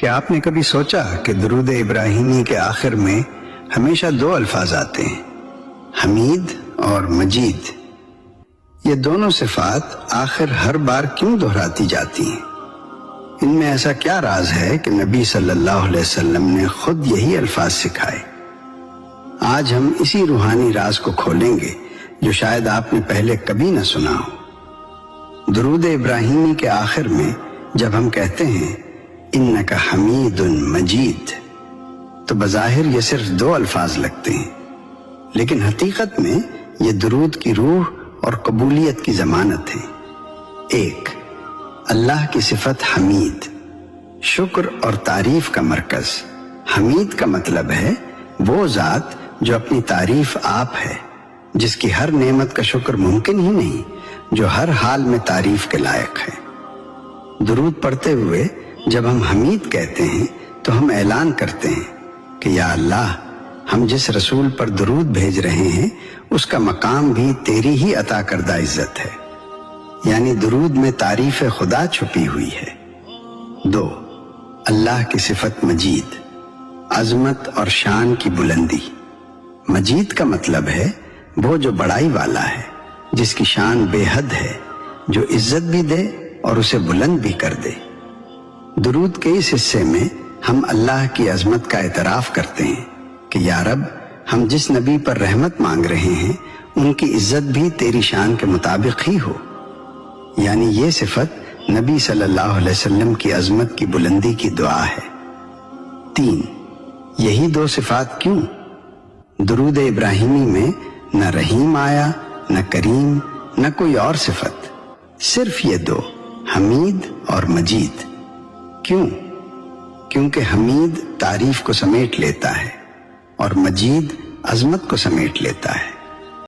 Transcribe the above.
کیا آپ نے کبھی سوچا کہ درود ابراہیمی کے آخر میں ہمیشہ دو الفاظ آتے ہیں، حمید اور مجید؟ یہ دونوں صفات آخر ہر بار کیوں دہراتی جاتی ہیں؟ ان میں ایسا کیا راز ہے کہ نبی صلی اللہ علیہ وسلم نے خود یہی الفاظ سکھائے؟ آج ہم اسی روحانی راز کو کھولیں گے جو شاید آپ نے پہلے کبھی نہ سنا ہو۔ درود ابراہیمی کے آخر میں جب ہم کہتے ہیں انک حمید مجید تو بظاہر یہ صرف دو الفاظ لگتے ہیں، لیکن حقیقت میں یہ درود کی روح اور قبولیت کی ضمانت ہے۔ ایک، اللہ کی صفت حمید، شکر اور تعریف کا مرکز۔ حمید کا مطلب ہے وہ ذات جو اپنی تعریف آپ ہے، جس کی ہر نعمت کا شکر ممکن ہی نہیں، جو ہر حال میں تعریف کے لائق ہے۔ درود پڑھتے ہوئے جب ہم حمید کہتے ہیں تو ہم اعلان کرتے ہیں کہ یا اللہ، ہم جس رسول پر درود بھیج رہے ہیں اس کا مقام بھی تیری ہی عطا کردہ عزت ہے، یعنی درود میں تعریف خدا چھپی ہوئی ہے۔ دو، اللہ کی صفت مجید، عظمت اور شان کی بلندی۔ مجید کا مطلب ہے وہ جو بڑائی والا ہے، جس کی شان بے حد ہے، جو عزت بھی دے اور اسے بلند بھی کر دے۔ درود کے اس حصے میں ہم اللہ کی عظمت کا اعتراف کرتے ہیں کہ یا رب، ہم جس نبی پر رحمت مانگ رہے ہیں ان کی عزت بھی تیری شان کے مطابق ہی ہو، یعنی یہ صفت نبی صلی اللہ علیہ وسلم کی عظمت کی بلندی کی دعا ہے۔ تین، یہی دو صفات کیوں؟ درود ابراہیمی میں نہ رحیم آیا، نہ کریم، نہ کوئی اور صفت، صرف یہ دو، حمید اور مجید۔ کیوں؟ کیونکہ حمید تعریف کو سمیٹ لیتا ہے اور مجید عظمت کو سمیٹ لیتا ہے۔